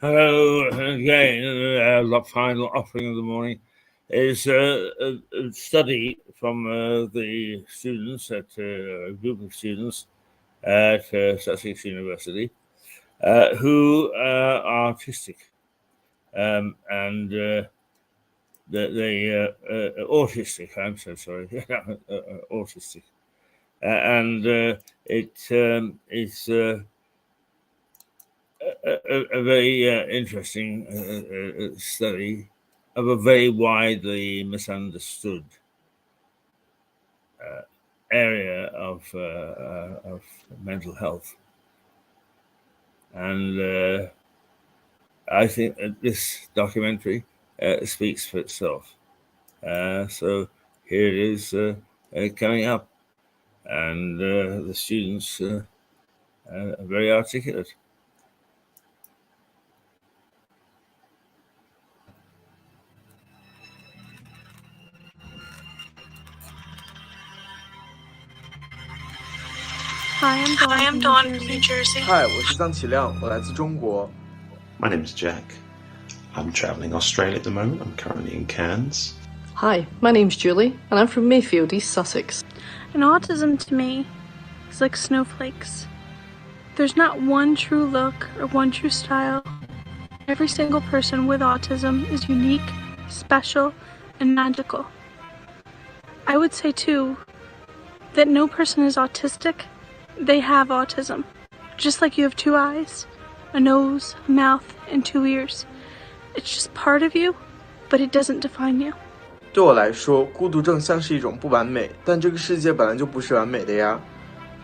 Hello again. The final offering of the morning is a study from the students a group of students at Sussex University who are autistic and autistic. I'm so sorry, autistic, and it is. A very interesting study of a very widely misunderstood area of mental health. And I think that this documentary speaks for itself. So here it is coming up, and the students are very articulate. Hi, I'm Dawn from New Jersey. Hi, 我是臧启亮，我来自中国。 My name is Jack. I'm travelling Australia at the moment. I'm currently in Cairns. Hi, my name's Julie, and I'm from Mayfield, East Sussex. And autism to me is like snowflakes. There's not one true look or one true style. Every single person with autism is unique, special, and magical. I would say too that no person is autistic. They have autism. Just like you have 2 eyes, a nose, a mouth, and 2 ears. It's just part of you, but it doesn't define you. 对我来说，孤独症像是一种不完美，但这个世界本来就不是完美的呀。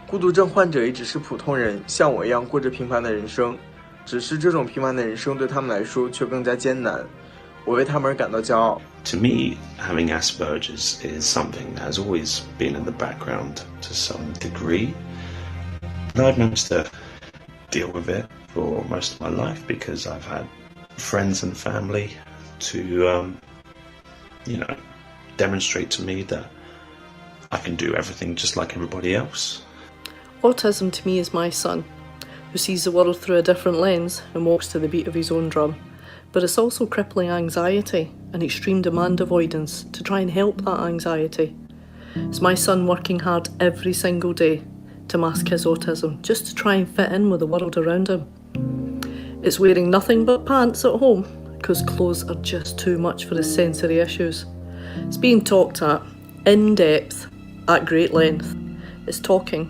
孤独症患者也只是普通人，像我一样过着平凡的人生，只是这种平凡的人生对他们来说却更加艰难。我为他们而感到骄傲。To me, having Asperger's is something that has always been in the background to some degree. And I've managed to deal with it for most of my life because I've had friends and family to, demonstrate to me that I can do everything just like everybody else. Autism to me is my son, who sees the world through a different lens and walks to the beat of his own drum. But it's also crippling anxiety and extreme demand avoidance to try and help that anxiety. It's my son working hard every single day to mask his autism, just to try and fit in with the world around him. It's wearing nothing but pants at home, because clothes are just too much for his sensory issues. It's being talked at, in depth, at great length. It's talking,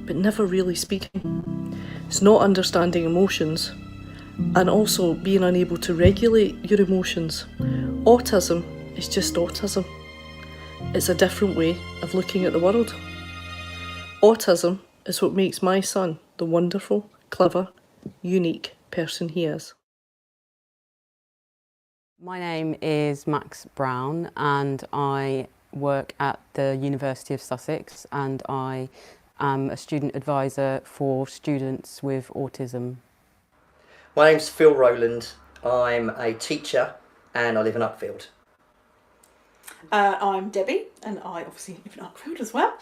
but never really speaking. It's not understanding emotions, and also being unable to regulate your emotions. Autism is just autism. It's a different way of looking at the world. Autism is what makes my son the wonderful, clever, unique person he is. My name is Max Brown and I work at the University of Sussex and I am a student advisor for students with autism. My name's Phil Rowland. I'm a teacher and I live in Uckfield. I'm Debbie and I obviously live in Uckfield as well.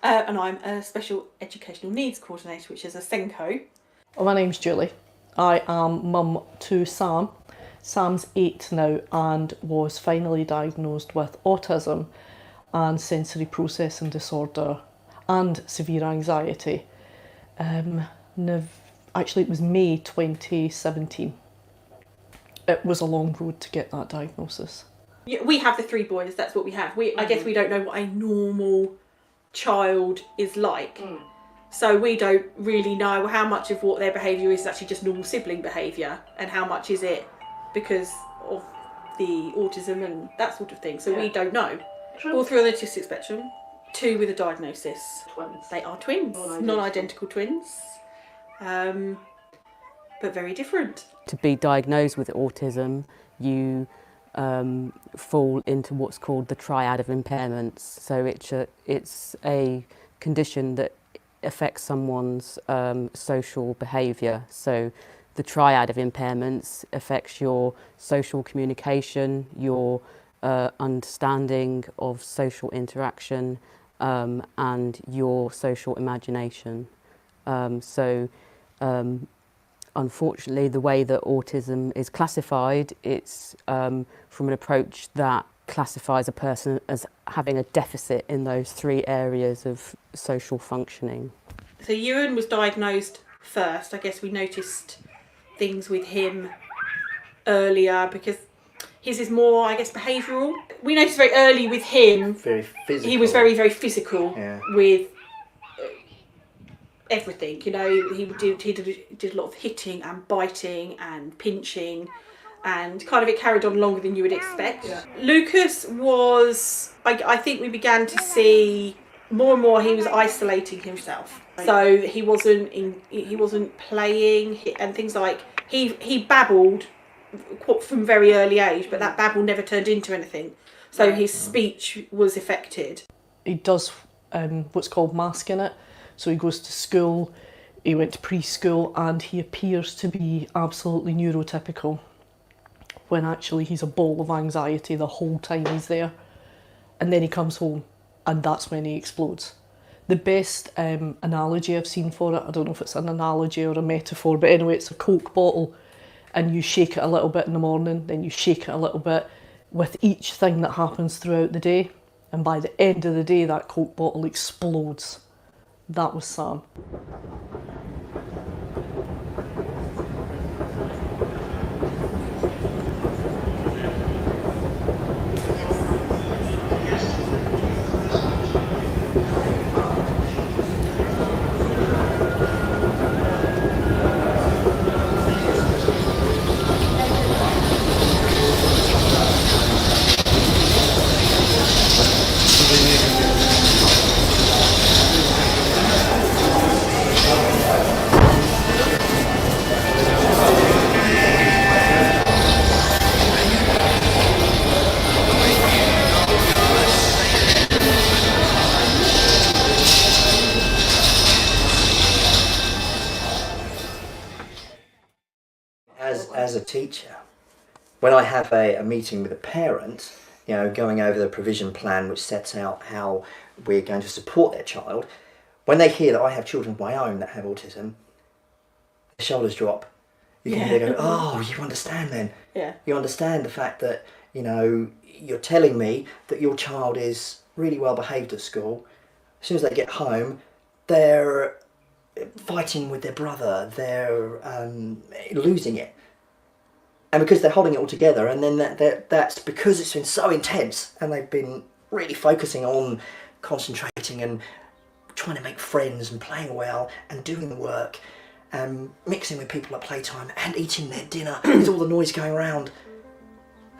And I'm a Special Educational Needs Coordinator, which is a SENCO. My name's Julie. I am mum to Sam. Sam's 8 now and was finally diagnosed with autism and sensory processing disorder and severe anxiety. Actually, it was May 2017. It was a long road to get that diagnosis. Yeah, we have the 3 boys, that's what we have. I guess we don't know what a normal child is like. So we don't really know how much of what their behaviour is actually just normal sibling behaviour and how much is it because of the autism and that sort of thing. So we don't know. True. All 3 on the autistic spectrum, 2 with a diagnosis. Twins. They are twins, non-identical twins, but very different. To be diagnosed with autism, you fall into what's called the triad of impairments. So it's a condition that affects someone's social behaviour. So the triad of impairments affects your social communication, your understanding of social interaction, and your social imagination. Unfortunately, the way that autism is classified, it's from an approach that classifies a person as having a deficit in those 3 areas of social functioning. So Ewan was diagnosed first. I guess we noticed things with him earlier because his is more, I guess, behavioural. We noticed very early with him. Very physical. He was very, very physical with everything. You know, he did a lot of hitting and biting and pinching, and kind of it carried on longer than you would expect. Yeah. Lucas was, I think we began to see more and more he was isolating himself. So he wasn't playing and things like he babbled from very early age, but that babble never turned into anything. So his speech was affected. He does what's called masking it. So he goes to school, he went to preschool, and he appears to be absolutely neurotypical, when actually he's a ball of anxiety the whole time he's there. And then he comes home, and that's when he explodes. The best analogy I've seen for it, I don't know if it's an analogy or a metaphor, but anyway, it's a Coke bottle, and you shake it a little bit in the morning, then you shake it a little bit with each thing that happens throughout the day, and by the end of the day, that Coke bottle explodes. That was Sam. As a teacher, when I have a meeting with a parent, you know, going over the provision plan which sets out how we're going to support their child, when they hear that I have children of my own that have autism, their shoulders drop. You can hear them go, oh, you understand then. Yeah. You understand the fact that, you know, you're telling me that your child is really well behaved at school. As soon as they get home, they're fighting with their brother, they're losing it. And because they're holding it all together, and then that's because it's been so intense, and they've been really focusing on concentrating and trying to make friends and playing well and doing the work and mixing with people at playtime and eating their dinner with all the noise going around.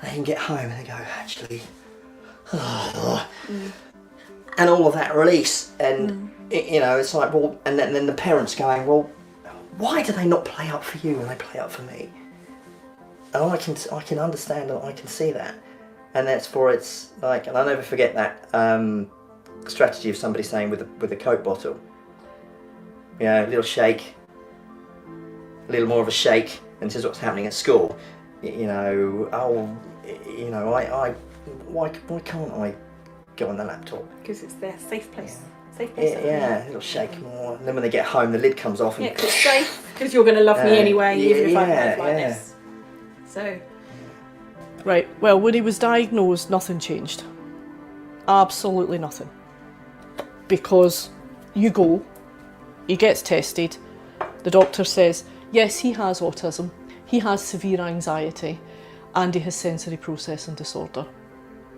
They can get home and they go, actually, and all of that release, and you know, it's like, well, and then the parents going, well, why do they not play up for you when they play up for me? And I can understand and I can see that, and it's like, and I'll never forget that strategy of somebody saying with a Coke bottle, you know, a little shake, a little more of a shake, and this is what's happening at school. You know, why can't I go on the laptop? Because it's their safe place. Yeah, a little shake more, and then when they get home, the lid comes off. Yeah, because it's safe. Because you're going to love me anyway, even if I behave like this. So, right, well, when he was diagnosed, nothing changed. Absolutely nothing. Because you go, he gets tested, the doctor says, yes, he has autism, he has severe anxiety, and he has sensory processing disorder,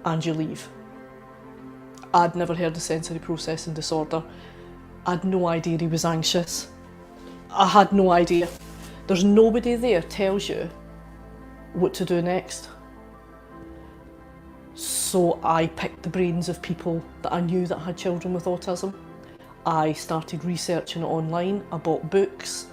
and you leave. I'd never heard of sensory processing disorder. I had no idea he was anxious. I had no idea. There's nobody there tells you what to do next. So I picked the brains of people that I knew that had children with autism. I started researching it online, I bought books,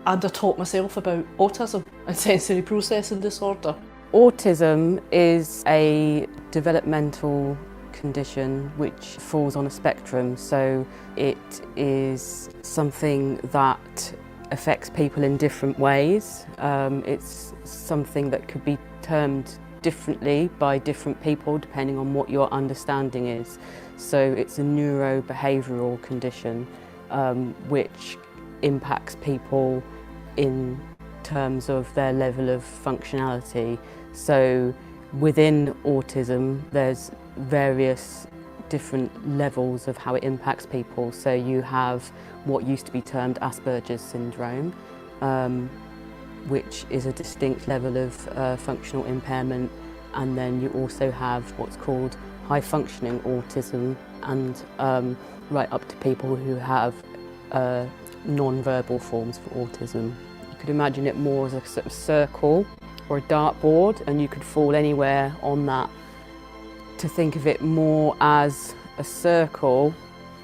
and I taught myself about autism and sensory processing disorder. Autism is a developmental condition which falls on a spectrum, so it is something that affects people in different ways. It's something that could be termed differently by different people depending on what your understanding is. So it's a neurobehavioural condition which impacts people in terms of their level of functionality. So within autism there's various different levels of how it impacts people. So you have what used to be termed Asperger's syndrome, which is a distinct level of functional impairment, and then you also have what's called high functioning autism, and right up to people who have non-verbal forms of autism. You could imagine it more as a sort of circle or a dartboard, and you could fall anywhere on that. To think of it more as a circle,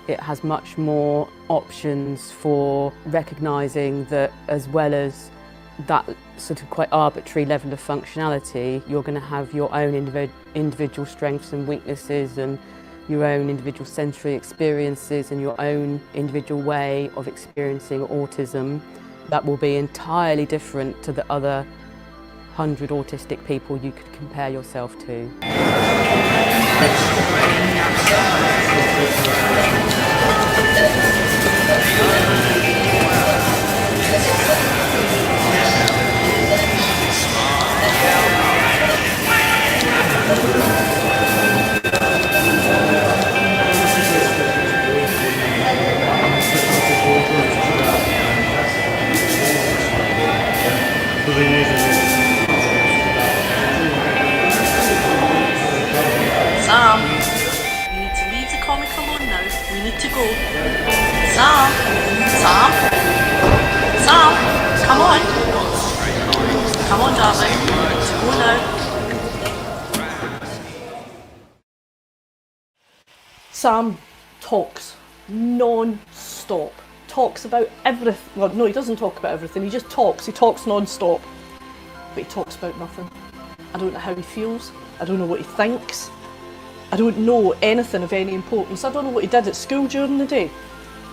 it has much more options for recognising that, as well as that sort of quite arbitrary level of functionality, you're going to have your own individual strengths and weaknesses, and your own individual sensory experiences, and your own individual way of experiencing autism that will be entirely different to the other 100 autistic people you could compare yourself to. Sam, we need to leave the comic alone now. We need to go. Sam, Sam, Sam, come on. Come on, darling. Let's go now. Sam talks non-stop. Talks about everything. Well, no, he doesn't talk about everything. He just talks. He talks non-stop. But he talks about nothing. I don't know how he feels. I don't know what he thinks. I don't know anything of any importance. I don't know what he did at school during the day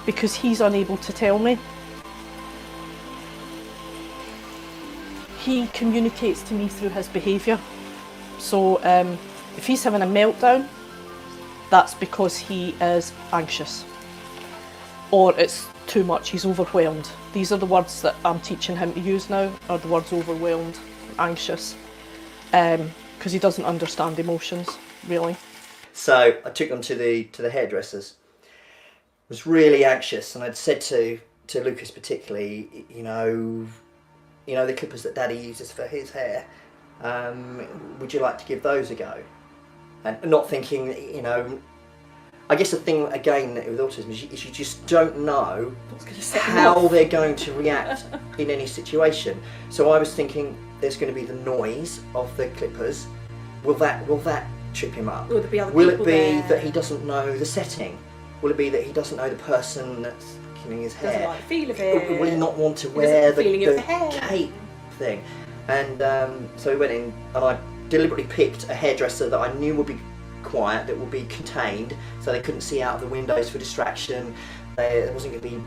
because he's unable to tell me. He communicates to me through his behaviour. So if he's having a meltdown, that's because he is anxious. Or it's too much, he's overwhelmed. These are the words that I'm teaching him to use now, are the words overwhelmed, anxious, because he doesn't understand emotions, really. So I took them to the hairdressers. I was really anxious, and I'd said to Lucas particularly, you know the clippers that Daddy uses for his hair, would you like to give those a go? And not thinking, I guess the thing again with autism is you just don't know how they're going to react in any situation. So I was thinking, there's going to be the noise of the clippers. Will that trip him up? Will there be other Will it people be there? that he doesn't know the setting? Will it be that he doesn't know the person that's killing his hair? Doesn't like the feel of it. Will he not want to wear the feeling of the hair. cape thing? And so we went in, and I deliberately picked a hairdresser that I knew would be quiet, that would be contained, so they couldn't see out of the windows for distraction. There wasn't going to be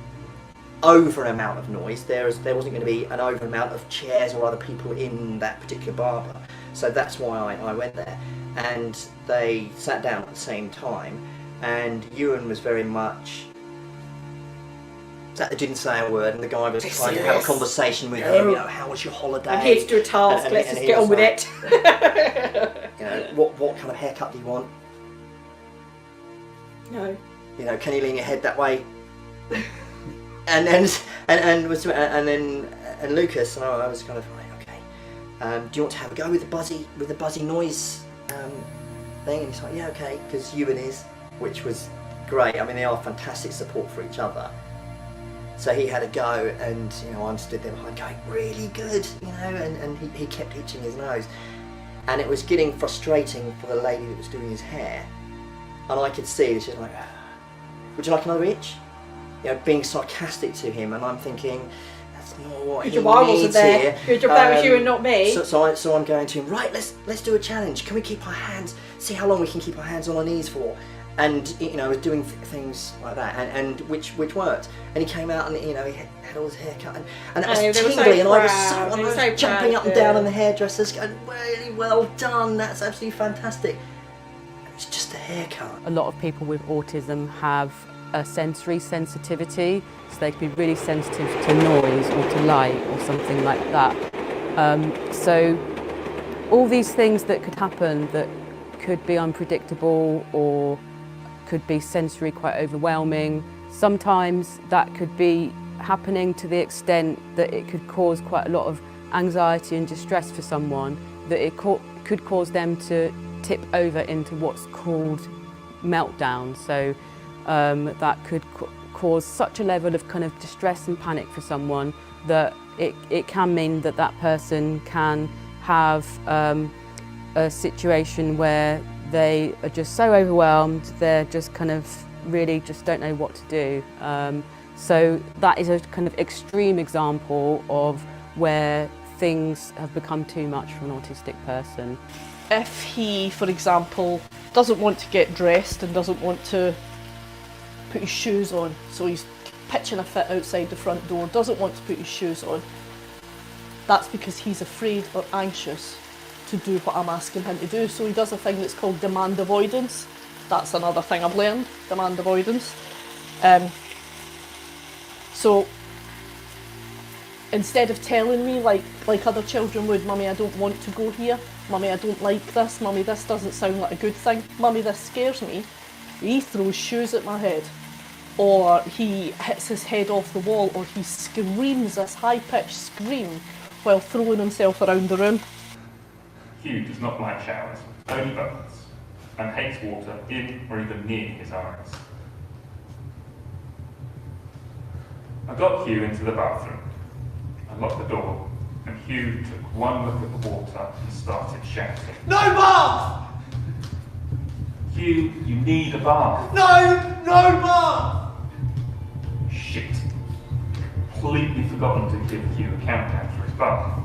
over an amount of noise. There wasn't going to be an over amount of chairs or other people in that particular barber. So that's why I went there. And they sat down at the same time, and Ewan was very much sat there, didn't say a word, and the guy was trying to have a conversation with him. How was your holiday? I'm here to do a task. Let's just get on with it. What kind of haircut do you want? No. Can you lean your head that way? and then Lucas and I was kind of like, okay. Do you want to have a go with the buzzy noise thing? And he's like, yeah, okay, because Ewan is, which was great. I mean, they are fantastic support for each other. So he had a go, and I'm stood there behind going, really good, and he kept itching his nose. And it was getting frustrating for the lady that was doing his hair. And I could see that she was like, would you like another itch? Being sarcastic to him, and I'm thinking, that's not what he needs here. I wasn't there. Good job that was you and not me. So I'm going to him, right, let's do a challenge. Can we keep our hands, see how long we can keep our hands on our knees for? and you know, was doing things like that, and which worked. And he came out, and you know, he had all his hair cut, and it was tingly, and I was jumping up and down, and the hairdressers going, really well done, that's absolutely fantastic. It's just a haircut. A lot of people with autism have a sensory sensitivity, so they can be really sensitive to noise or to light or something like that. So all these things that could happen that could be unpredictable or could be sensory quite overwhelming, sometimes that could be happening to the extent that it could cause quite a lot of anxiety and distress for someone, that it could cause them to tip over into what's called meltdown. So that could cause such a level of kind of distress and panic for someone that it can mean that that person can have a situation where they are just so overwhelmed, they're just kind of really just don't know what to do. So that is a kind of extreme example of where things have become too much for an autistic person. If he, for example, doesn't want to get dressed and doesn't want to put his shoes on, so he's pitching a fit outside the front door, doesn't want to put his shoes on, that's because he's afraid or anxious to do what I'm asking him to do. So he does a thing that's called demand avoidance. That's another thing I've learned, demand avoidance. So instead of telling me like other children would, Mummy, I don't want to go here, Mummy, I don't like this, Mummy, this doesn't sound like a good thing, Mummy, this scares me, he throws shoes at my head, or he hits his head off the wall, or he screams this high-pitched scream while throwing himself around the room. Hugh does not like showers, only buckets, and hates water in or even near his eyes. I got Hugh into the bathroom. I locked the door, and Hugh took one look at the water and started shouting. No bath! Hugh, you need a bath. No bath! Shit. Completely forgotten to give Hugh a countdown for his bath.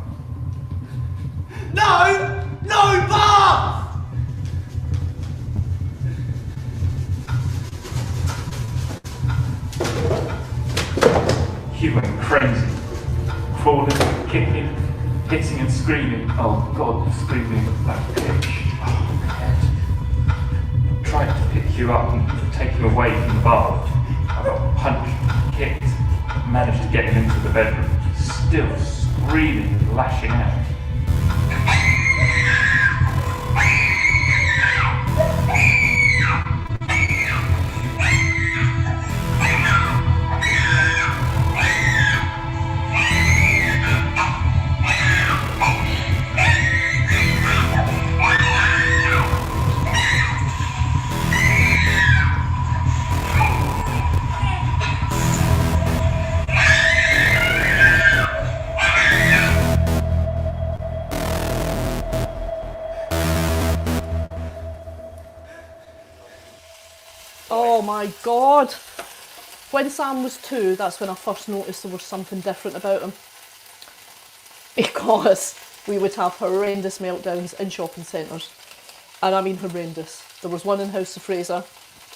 No bath! Hugh went crazy, crawling, kicking, hitting and screaming. Oh God, screaming at that pitch. Oh, my head. I tried to pick Hugh up and take him away from the bath. I got punched, kicked, managed to get him into the bedroom, still screaming and lashing out. Oh my God! When Sam was 2, that's when I first noticed there was something different about him. Because we would have horrendous meltdowns in shopping centres. And I mean horrendous. There was one in House of Fraser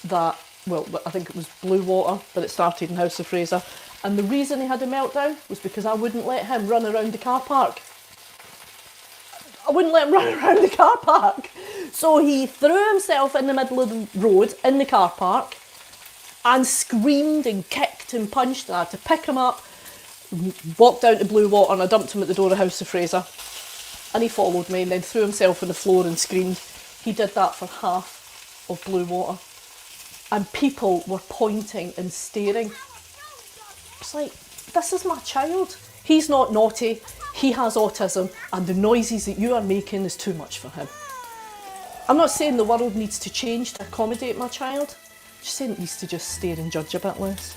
that, well, I think it was Blue Water, but it started in House of Fraser. And the reason he had a meltdown was because I wouldn't let him run around the car park. I wouldn't let him run around the car park. So he threw himself in the middle of the road in the car park and screamed and kicked and punched, and I had to pick him up, walked down to Blue Water, and I dumped him at the door of House of Fraser. And he followed me and then threw himself on the floor and screamed. He did that for half of Blue Water. And people were pointing and staring. It's like, this is my child. He's not naughty, he has autism, and the noises that you are making is too much for him. I'm not saying the world needs to change to accommodate my child, just saying it needs to just stare and judge a bit less.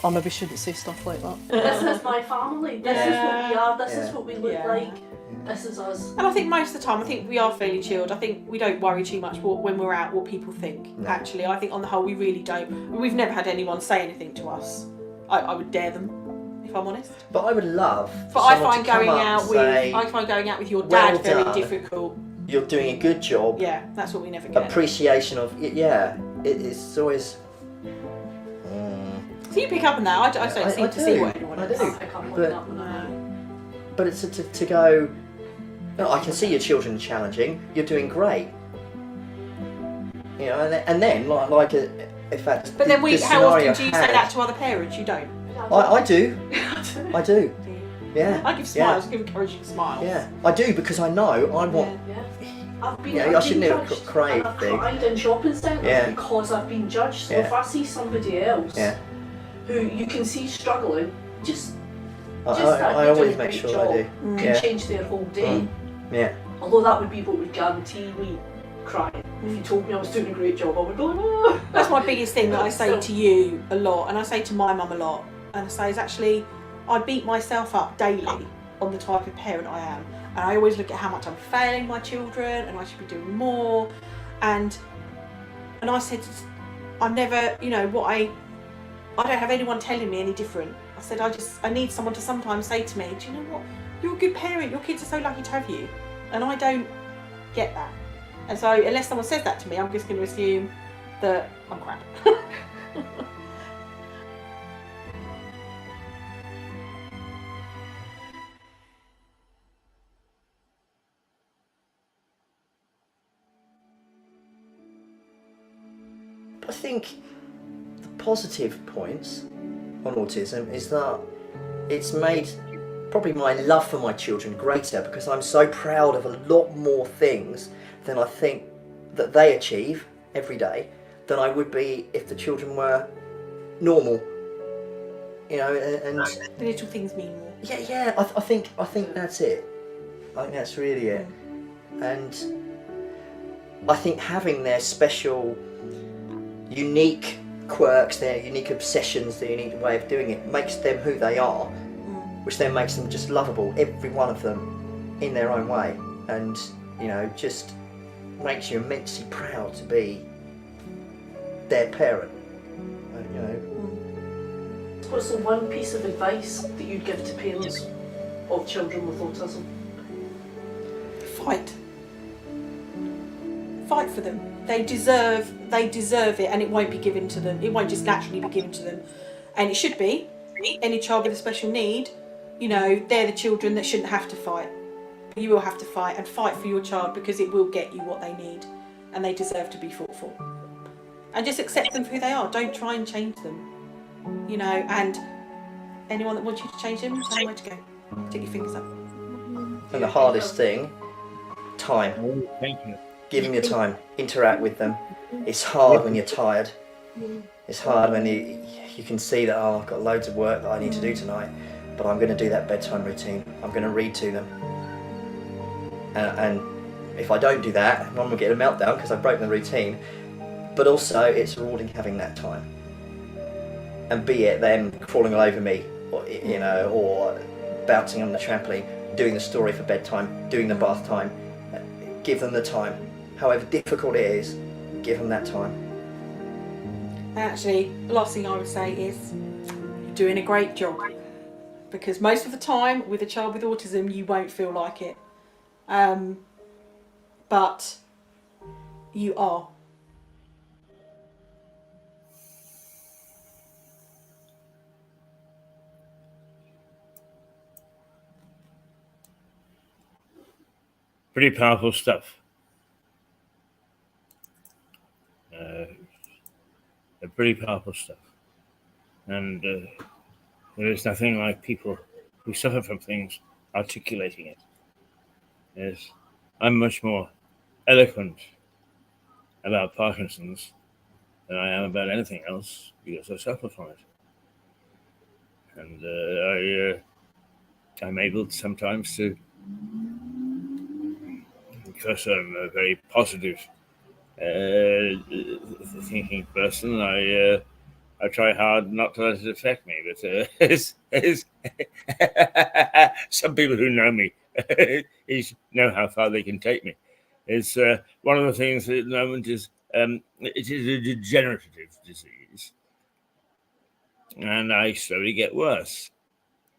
Or maybe shouldn't say stuff like that. This is my family, this is what we are, this is what we look like, this is us. And I think most of the time, I think we are fairly chilled. I think we don't worry too much when we're out what people think, actually. I think on the whole we really don't. We've never had anyone say anything to us. I would dare them, if I'm honest. But I would love. But I find going out with your dad very difficult. you're doing a good job. Yeah, that's what we never get. Appreciation of it. Yeah, it's always. So you pick up on that. I don't seem to see what anyone else. I do. But it's to go. No, I can see your children challenging. You're doing great. You know, and then like if that's. But then how often do you say that to other parents? You don't. I do. I do. Yeah. I give smiles. Give encouraging smiles. Yeah, I do because I know I want. I've been, I shouldn't have cried. I've cried in shopping centres because I've been judged. So if I see somebody else who you can see struggling, I always make sure job, I do. Can change their whole day. Yeah. Although that would be what would guarantee me crying. If you told me I was doing a great job, I would go, oh. That's my biggest thing that I say to you a lot, and I say to my mum a lot, and I say is actually I beat myself up daily on the type of parent I am. And I always look at how much I'm failing my children and I should be doing more. And I said, I'm never, you know, I don't have anyone telling me any different. I said, I need someone to sometimes say to me, do you know what? You're a good parent. Your kids are so lucky to have you. And I don't get that. And so unless someone says that to me, I'm just going to assume that I'm crap. I think the positive points on autism is that it's made probably my love for my children greater because I'm so proud of a lot more things than I think that they achieve every day than I would be if the children were normal. You know, and the little things mean more. Yeah. I think that's it. I think that's really it. And I think having their special, unique quirks, their unique obsessions, their unique way of doing it makes them who they are, which then makes them just lovable, every one of them in their own way, and you know, just makes you immensely proud to be their parent. You know. What's the one piece of advice that you'd give to parents of children with autism? Fight for them. They deserve it, and it won't be given to them. It won't just naturally be given to them, and it should be. Any child with a special need, you know, they're the children that shouldn't have to fight. You will have to fight, and fight for your child because it will get you what they need, and they deserve to be fought for. And just accept them for who they are. Don't try and change them. You know, and anyone that wants you to change them, tell them where to go. Stick your fingers up. And the hardest thing, time. Thank you. Give them your time. Interact with them. It's hard when you're tired. It's hard when you can see that, oh, I've got loads of work that I need to do tonight, but I'm going to do that bedtime routine. I'm going to read to them. And if I don't do that, Mum will get a meltdown because I've broken the routine. But also, it's rewarding having that time. And be it them crawling all over me, or, you know, or bouncing on the trampoline, doing the story for bedtime, doing the bath time. Give them the time. However difficult it is, give them that time. Actually, the last thing I would say is you're doing a great job, because most of the time with a child with autism you won't feel like it, but you are. Pretty powerful stuff. Pretty powerful stuff. And there is nothing like people who suffer from things articulating it. Yes, I'm much more eloquent about Parkinson's than I am about anything else because I suffer from it. And I'm able sometimes to, because I'm a very positive thinking person, I try hard not to let it affect me. But some people who know me know how far they can take me. It's one of the things at the moment is it is a degenerative disease, and I slowly get worse.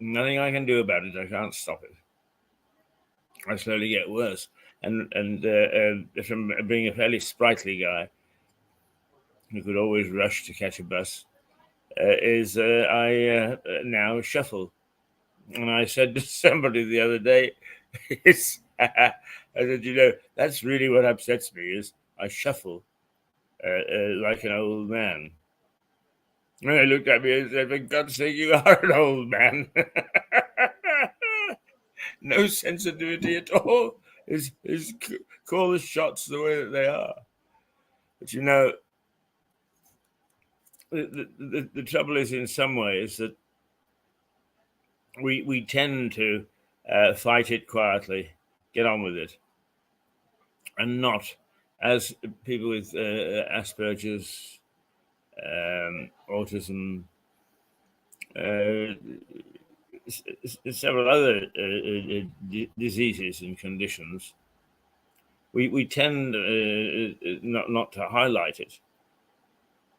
Nothing I can do about it. I can't stop it. I slowly get worse. from being a fairly sprightly guy who could always rush to catch a bus, I now shuffle. And I said to somebody the other day, I said, that's really what upsets me is I shuffle like an old man. And they looked at me and said, for God's sake, you are an old man. No sensitivity at all. Is call the shots the way that they are. But the trouble is, in some ways, that we tend to fight it quietly, get on with it, and not, as people with Asperger's, autism, several other diseases and conditions, we tend not to highlight it.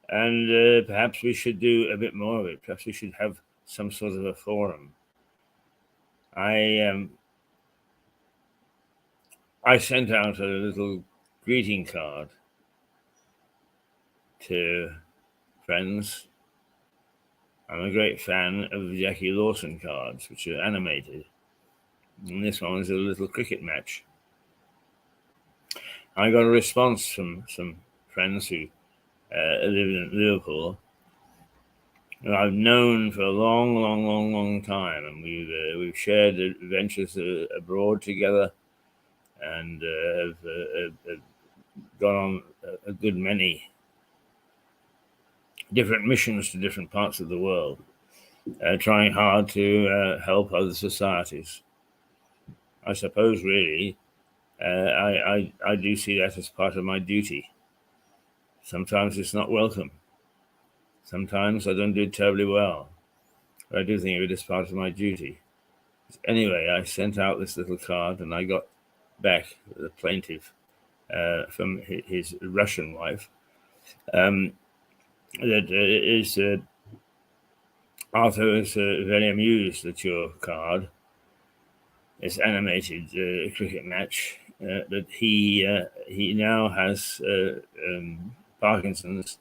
And perhaps we should do a bit more of it. Perhaps we should have some sort of a forum. I sent out a little greeting card to friends. I'm a great fan of the Jackie Lawson cards, which are animated. And this one was a little cricket match. I got a response from some friends who live in Liverpool, who I've known for a long time, and we've shared adventures abroad together, and have gone on a good many different missions to different parts of the world, trying hard to help other societies. I suppose, really, I do see that as part of my duty. Sometimes it's not welcome. Sometimes I don't do it terribly well. But I do think of it as part of my duty. Anyway, I sent out this little card, and I got back the plaintiff from his Russian wife. That is, Arthur is very amused at your card, this animated cricket match, that he now has Parkinson's,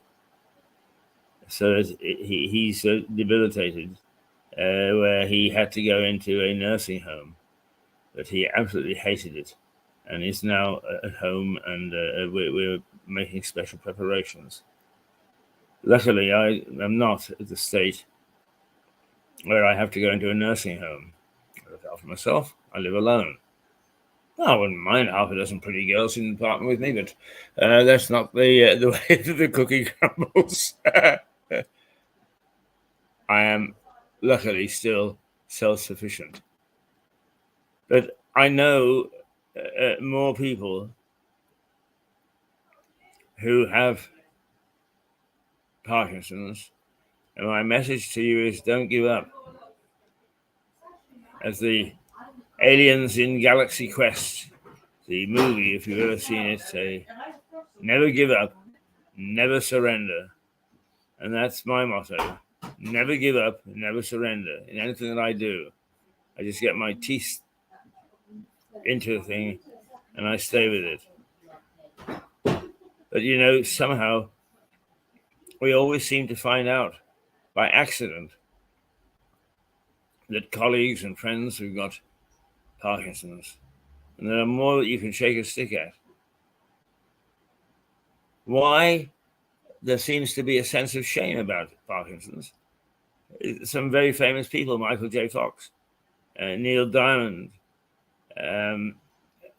so that he's debilitated, where he had to go into a nursing home, but he absolutely hated it, and is now at home, and we're making special preparations. Luckily, I am not at the state where I have to go into a nursing home. I look after myself. I live alone. I wouldn't mind half a dozen pretty girls in the apartment with me, but that's not the way that the cookie crumbles. I am luckily still self-sufficient. But I know more people who have Parkinson's, and my message to you is don't give up. As the aliens in Galaxy Quest, the movie, if you've ever seen it, say, never give up, never surrender. And that's my motto. Never give up, never surrender in anything that I do. I just get my teeth into the thing and I stay with it. But somehow we always seem to find out by accident that colleagues and friends who've got Parkinson's, and there are more that you can shake a stick at. Why? There seems to be a sense of shame about Parkinson's. Some very famous people, Michael J. Fox, Neil Diamond, the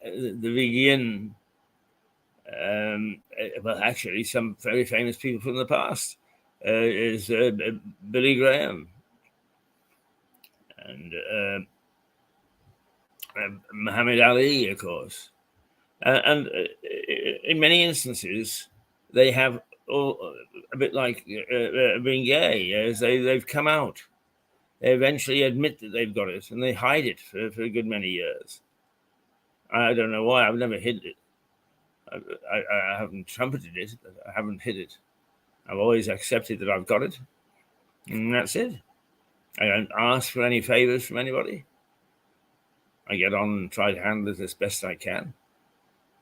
Vegan, well, actually, some very famous people from the past is Billy Graham and Muhammad Ali, of course. And in many instances, they have all a bit like being gay, as they've come out. They eventually admit that they've got it, and they hide it for a good many years. I don't know why. I've never hid it. I haven't trumpeted it, but I haven't hid it. I've always accepted that I've got it, and that's it. I don't ask for any favors from anybody. I get on and try to handle it as best I can.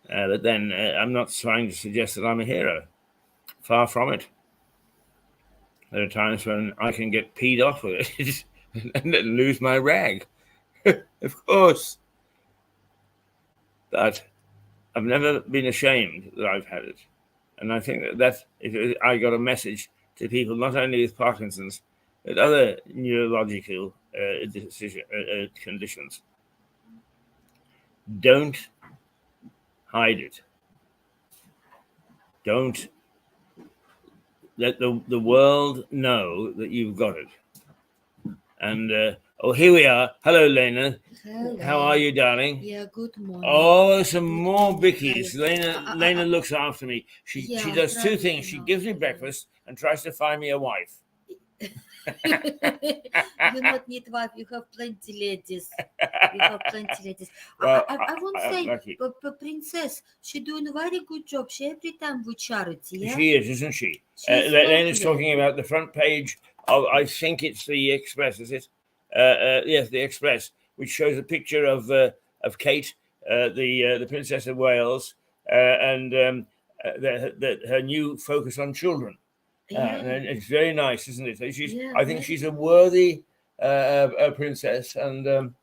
But then I'm not trying to suggest that I'm a hero. Far from it. There are times when I can get peed off with it and then lose my rag. Of course. But I've never been ashamed that I've had it. And I think that I got a message to people, not only with Parkinson's, but other neurological conditions. Don't hide it. Don't let the world know that you've got it. And here we are. Hello, Lena. Hello. How are you, darling? Yeah, good morning. Oh, some Good more morning. bickies. Lena looks after me. She does two things. She gives me breakfast and tries to find me a wife. You not need wife. You have plenty ladies. Well, I won't say, lucky. but Princess, she doing a very good job. She every time with charity. Yeah? She is, isn't she? She's Lena's lovely. talking about the front page of, I think it's the Express, is it? Yes, the Express, which shows a picture of Kate, the Princess of Wales, and her new focus on children. And it's very nice, isn't it? I think she's a worthy princess, and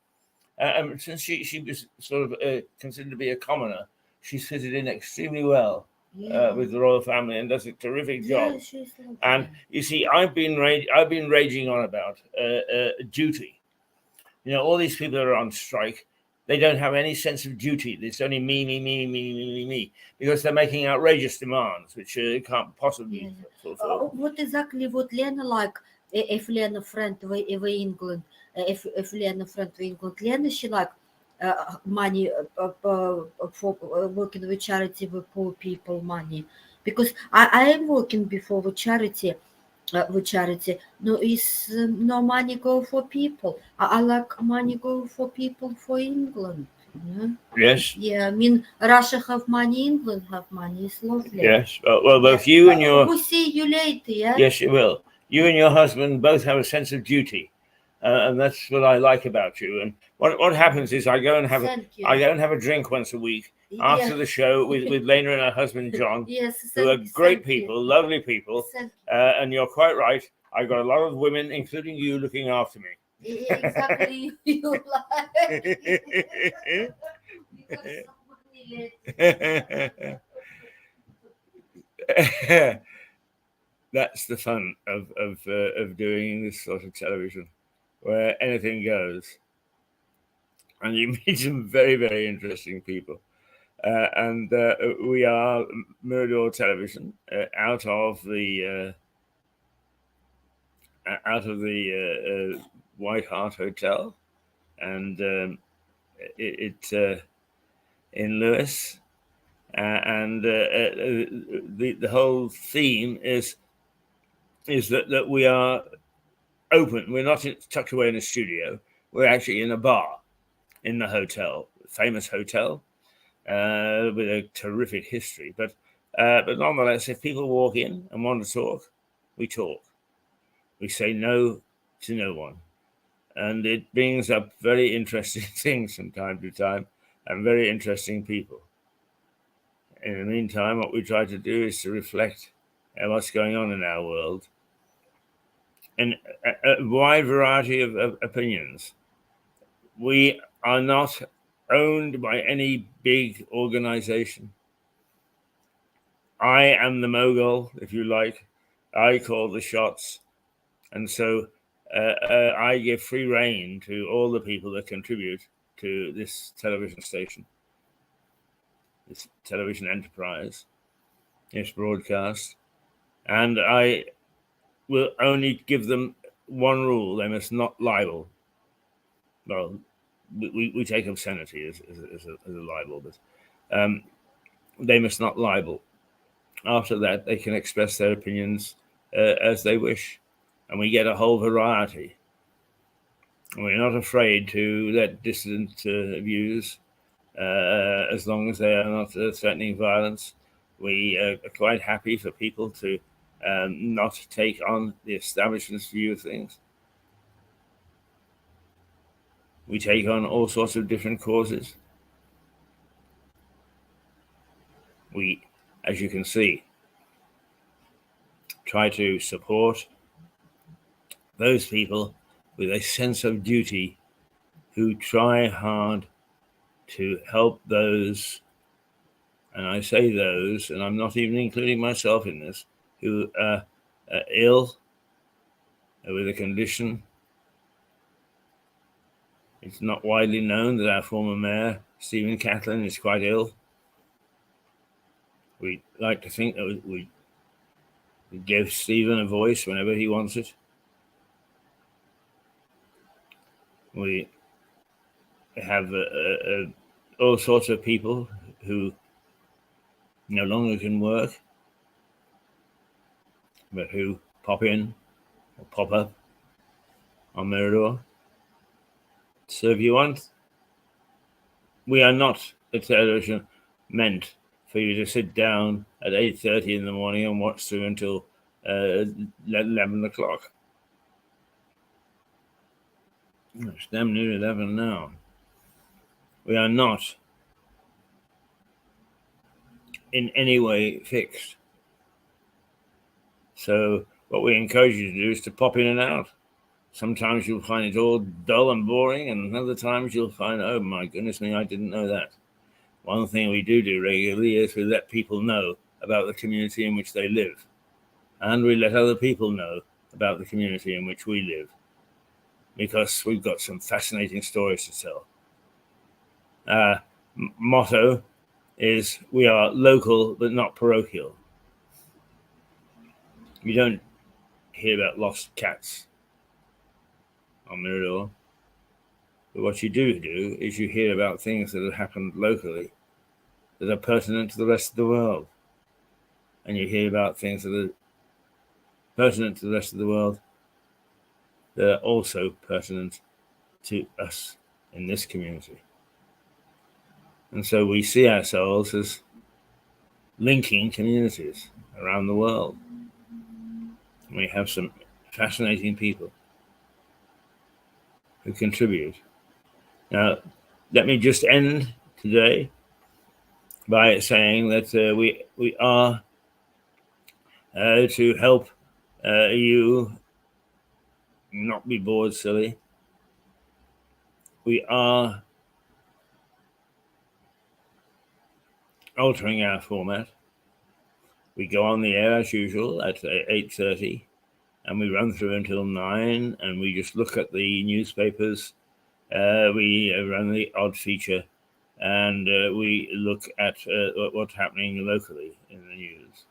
since she was sort of considered to be a commoner, she's fitted in extremely well with the royal family and does a terrific job. She's lovely. And you see, I've been raging on about duty. You know, all these people that are on strike, they don't have any sense of duty. It's only me, because they're making outrageous demands, which can't possibly fulfill. What exactly what Lena like? If Lena friend in England, if Lena friend in England, Lena she like money for working with charity with poor people money, because I am working before with charity. No, is no money go for people. I like money go for people for England. Yeah. Yes. Yeah, I mean Russia have money, England have money. It's lovely. Yes. Well, both you and your We'll see you later. Yeah. yes, you will. You and your husband both have a sense of duty, and that's what I like about you. And what happens is I go and have a drink once a week after the show with Lena and her husband John, who are great people, lovely people. And you're quite right. I've got a lot of women, including you, looking after me. Exactly. You like. That's the fun of doing this sort of television, where anything goes, and you meet some very, very interesting people. And we are Mirador Television, out of the White Hart Hotel, and it's in Lewis, and the whole theme is that we are open. We're not tucked away in a studio. We're actually in a bar in the hotel, famous hotel, with a terrific history. But nonetheless, if people walk in and want to talk, we talk. We say no to no one. And it brings up very interesting things from time to time and very interesting people. In the meantime, what we try to do is to reflect what's going on in our world, and a wide variety of opinions. We are not owned by any big organization. I am the mogul, if you like. I call the shots. And so I give free rein to all the people that contribute to this television station, this television enterprise, this broadcast. And I will only give them one rule: they must not libel. Well, we take obscenity as a libel, but they must not libel. After that, they can express their opinions as they wish, and we get a whole variety. And we're not afraid to let dissident views, as long as they are not threatening violence. We are quite happy for people to not take on the establishment's view of things. We take on all sorts of different causes. We, as you can see, try to support those people with a sense of duty who try hard to help those, and I say those, and I'm not even including myself in this, who are ill with a condition. It's not widely known that our former mayor, Stephen Catlin, is quite ill. We like to think that we give Stephen a voice whenever he wants it. We have all sorts of people who no longer can work, but who pop in or pop up on Mirador. So if you want, we are not a television meant for you to sit down at 8:30 in the morning and watch through until 11 o'clock. It's damn near 11 now. We are not in any way fixed. So what we encourage you to do is to pop in and out. Sometimes you'll find it all dull and boring, and other times you'll find, oh my goodness me, I didn't know that. One thing we do regularly is we let people know about the community in which they live. And we let other people know about the community in which we live, because we've got some fascinating stories to tell. Our motto is, we are local but not parochial. You don't hear about lost cats on Mirador, but what you do is you hear about things that have happened locally that are pertinent to the rest of the world, and you hear about things that are pertinent to the rest of the world that are also pertinent to us in this community. And so we see ourselves as linking communities around the world. We have some fascinating people who contribute. Now, let me just end today by saying that we are to help you not be bored silly. We are altering our format. We go on the air as usual at 8:30, and we run through until 9, and we just look at the newspapers. We run the odd feature, and we look at what's happening locally in the news.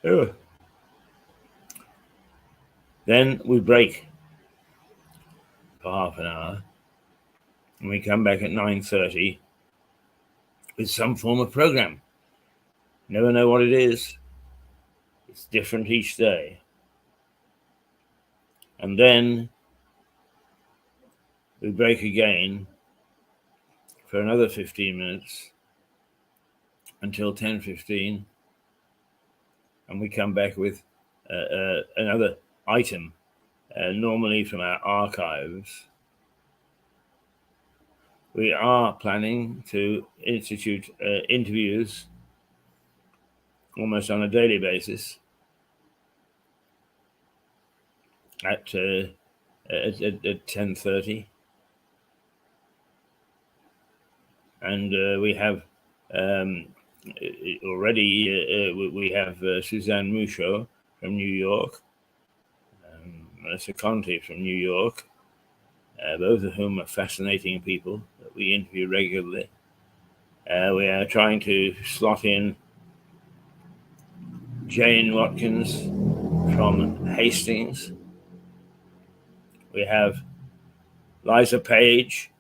Oh. Then we break for half an hour, and we come back at 9:30 with some form of program. Never know what it is. It's different each day. And then we break again for another 15 minutes until 10:15, and we come back with another item, normally from our archives. We are planning to institute interviews almost on a daily basis at 10:30, and we have already we have Suzanne Mouchot from New York, Melissa Conte from New York, both of whom are fascinating people that we interview regularly. We are trying to slot in Jane Watkins from Hastings. We have Liza Page,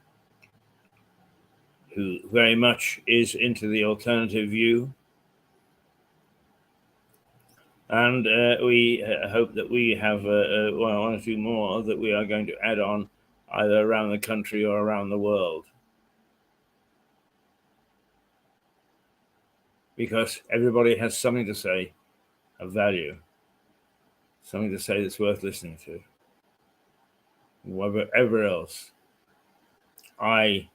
who very much is into the alternative view. And we hope that we have one or two more that we are going to add on either around the country or around the world. Because everybody has something to say of value, something to say that's worth listening to. Whatever else, I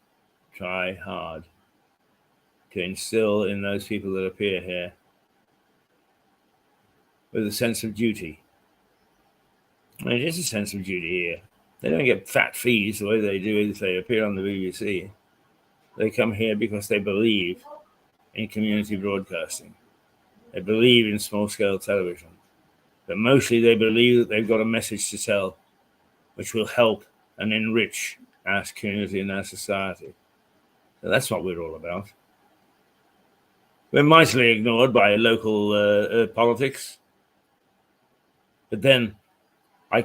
try hard to instill in those people that appear here with a sense of duty. And it is a sense of duty here. They don't get fat fees the way they do if they appear on the BBC. They come here because they believe in community broadcasting. They believe in small-scale television. But mostly they believe that they've got a message to tell which will help and enrich our community and our society. So that's what we're all about. We're mightily ignored by local politics. But then I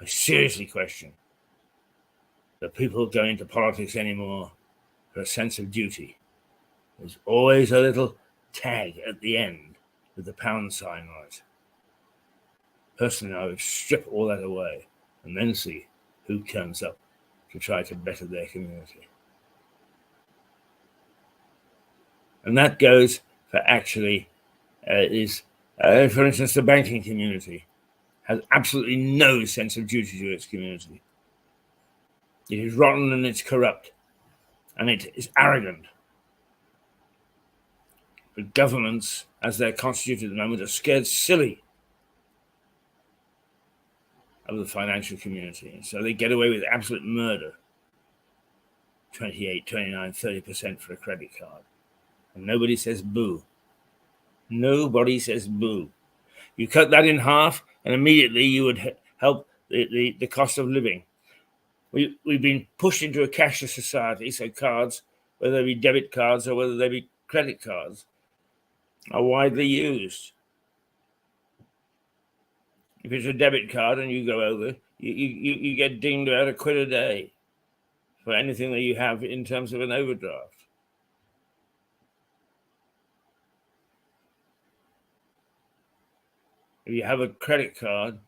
seriously question that people go into politics anymore for a sense of duty. There's always a little tag at the end with the pound sign on it. Personally, I would strip all that away and then see who turns up to try to better their community. And that goes for actually for instance, the banking community has absolutely no sense of duty to its community. It is rotten and it's corrupt and it is arrogant. But governments, as they're constituted at the moment, are scared silly of the financial community. So they get away with absolute murder. 28, 29, 30% for a credit card. And nobody says boo. Nobody says boo. You cut that in half and immediately you would help the cost of living. We've been pushed into a cashless society, so cards, whether they be debit cards or whether they be credit cards, are widely used. If it's a debit card and you go over, you get dinged about £1 a day for anything that you have in terms of an overdraft. If you have a credit card,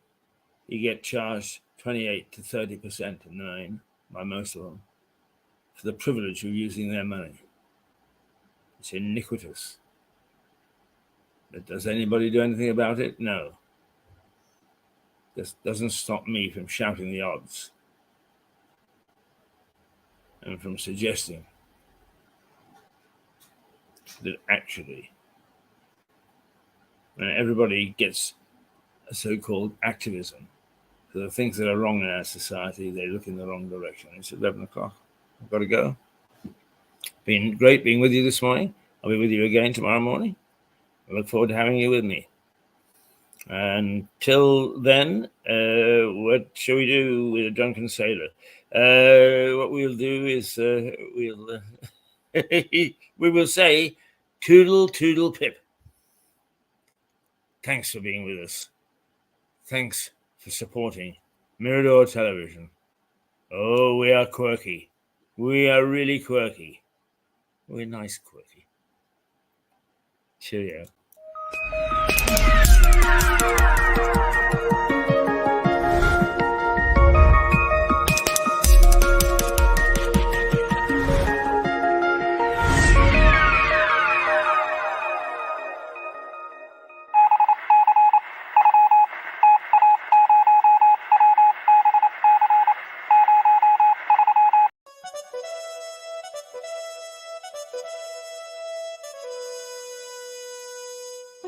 you get charged 28 to 30% in the main, by most of them, for the privilege of using their money. It's iniquitous. But does anybody do anything about it? No. This doesn't stop me from shouting the odds and from suggesting that actually, when everybody gets a so-called activism for the things that are wrong in our society, they look in the wrong direction. It's 11 o'clock. I've got to go. Been great being with you this morning. I'll be with you again tomorrow morning. I look forward to having you with me. Until then, what shall we do with a drunken sailor? What we'll do is we will say toodle toodle pip. Thanks for being with us. Thanks for supporting Mirador Television. Oh, we are quirky. We are really quirky. We're nice quirky. Cheerio.